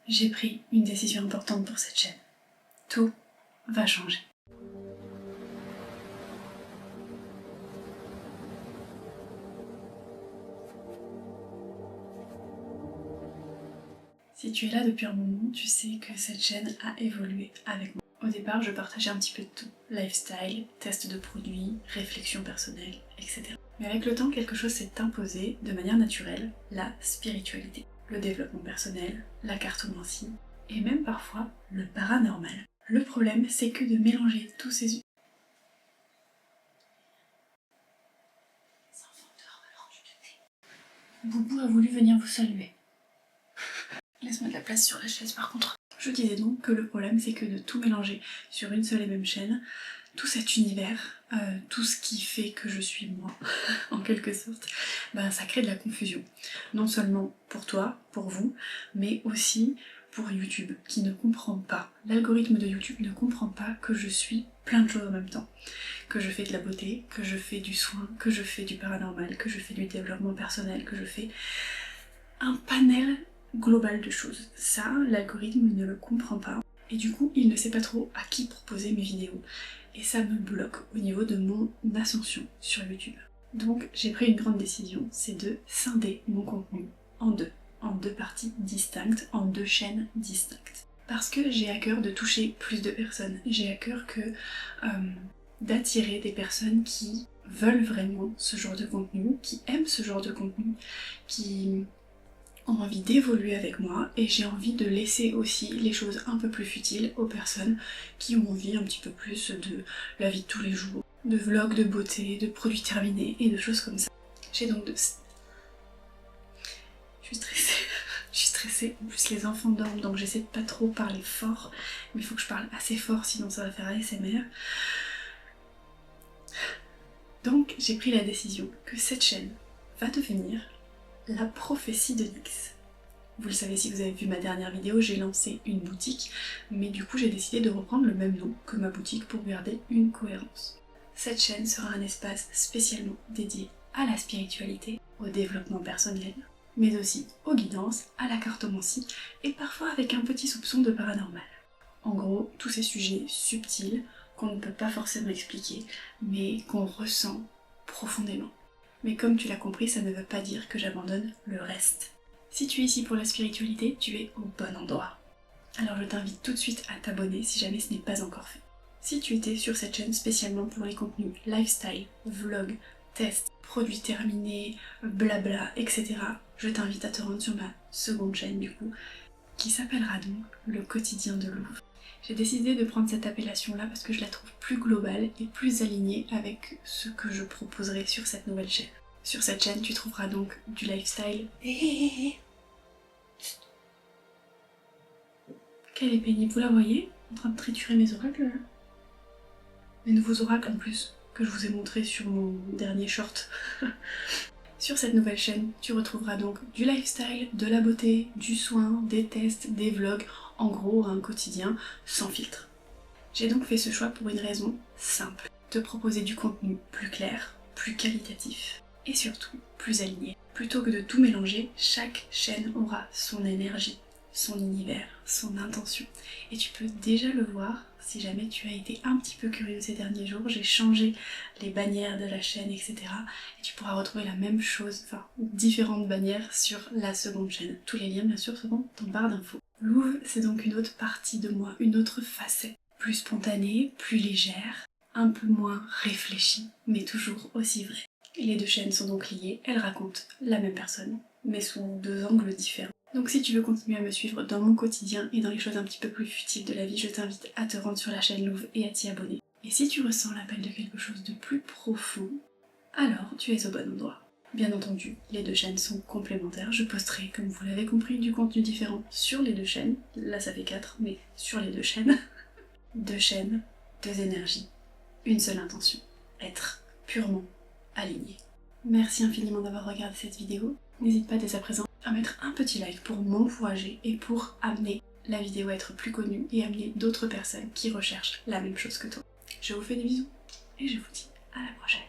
j'ai pris une décision importante pour cette chaîne. Tout va changer. Si tu es là depuis un moment, tu sais que cette chaîne a évolué avec moi. Au départ, je partageais un petit peu de tout. Lifestyle, test de produits, réflexion personnelle, etc. Mais avec le temps, quelque chose s'est imposé de manière naturelle, la spiritualité, le développement personnel, la cartomancie, et même parfois le paranormal. Le problème, c'est que de mélanger tous ces... Boubou a voulu venir vous saluer. Laisse-moi de la place sur la chaise par contre. Je disais donc que le problème c'est que de tout mélanger sur une seule et même chaîne, tout cet univers, tout ce qui fait que je suis moi, en quelque sorte, ben, ça crée de la confusion. Non seulement pour toi, pour vous, mais aussi pour YouTube, qui ne comprend pas, l'algorithme de YouTube ne comprend pas que je suis plein de choses en même temps. Que je fais de la beauté, que je fais du soin, que je fais du paranormal, que je fais du développement personnel, que je fais un panel global de choses. Ça, l'algorithme ne le comprend pas. Et du coup, il ne sait pas trop à qui proposer mes vidéos. Et ça me bloque au niveau de mon ascension sur YouTube. Donc j'ai pris une grande décision, c'est de scinder mon contenu en deux parties distinctes, en deux chaînes distinctes. Parce que j'ai à cœur de toucher plus de personnes. J'ai à cœur d'attirer des personnes qui veulent vraiment ce genre de contenu, qui aiment ce genre de contenu, qui ont envie d'évoluer avec moi, et j'ai envie de laisser aussi les choses un peu plus futiles aux personnes qui ont envie un petit peu plus de la vie de tous les jours, de vlogs de beauté, de produits terminés et de choses comme ça. J'ai donc de... Je suis stressée. Je suis stressée, en plus les enfants dorment donc j'essaie de pas trop parler fort, mais il faut que je parle assez fort sinon ça va faire ASMR. Donc j'ai pris la décision que cette chaîne va devenir la prophétie de Nyx. Vous le savez si vous avez vu ma dernière vidéo, j'ai lancé une boutique, mais du coup j'ai décidé de reprendre le même nom que ma boutique pour garder une cohérence. Cette chaîne sera un espace spécialement dédié à la spiritualité, au développement personnel, mais aussi aux guidances, à la cartomancie, et parfois avec un petit soupçon de paranormal. En gros, tous ces sujets subtils qu'on ne peut pas forcément expliquer, mais qu'on ressent profondément. Mais comme tu l'as compris, ça ne veut pas dire que j'abandonne le reste. Si tu es ici pour la spiritualité, tu es au bon endroit. Alors je t'invite tout de suite à t'abonner si jamais ce n'est pas encore fait. Si tu étais sur cette chaîne spécialement pour les contenus lifestyle, vlog, tests, produits terminés, blabla, etc., je t'invite à te rendre sur ma seconde chaîne du coup, qui s'appellera donc Le Quotidien de Louve. J'ai décidé de prendre cette appellation-là parce que je la trouve plus globale et plus alignée avec ce que je proposerai sur cette nouvelle chaîne. Sur cette chaîne, tu trouveras donc du lifestyle. Quelle est pénible, vous la voyez? En train de triturer mes oracles là. Mes nouveaux oracles en plus, que je vous ai montré sur mon dernier short. Sur cette nouvelle chaîne, tu retrouveras donc du lifestyle, de la beauté, du soin, des tests, des vlogs, en gros un quotidien sans filtre. J'ai donc fait ce choix pour une raison simple, te proposer du contenu plus clair, plus qualitatif et surtout plus aligné. Plutôt que de tout mélanger, chaque chaîne aura son énergie, son univers, son intention. Et tu peux déjà le voir si jamais tu as été un petit peu curieux ces derniers jours. J'ai changé les bannières de la chaîne, etc. Et tu pourras retrouver la même chose, enfin différentes bannières sur la seconde chaîne. Tous les liens bien sûr seront en barre d'infos. Louve, c'est donc une autre partie de moi, une autre facette. Plus spontanée, plus légère, un peu moins réfléchie, mais toujours aussi vraie. Les deux chaînes sont donc liées, elles racontent la même personne, mais sous deux angles différents. Donc si tu veux continuer à me suivre dans mon quotidien et dans les choses un petit peu plus futiles de la vie, je t'invite à te rendre sur la chaîne Louve et à t'y abonner. Et si tu ressens l'appel de quelque chose de plus profond, alors tu es au bon endroit. Bien entendu, les deux chaînes sont complémentaires, je posterai, comme vous l'avez compris, du contenu différent sur les deux chaînes. Là ça fait 4, mais sur les deux chaînes. Deux chaînes, deux énergies, une seule intention, être purement aligné. Merci infiniment d'avoir regardé cette vidéo. N'hésite pas dès à présent à mettre un petit like pour m'encourager et pour amener la vidéo à être plus connue et amener d'autres personnes qui recherchent la même chose que toi. Je vous fais des bisous et je vous dis à la prochaine.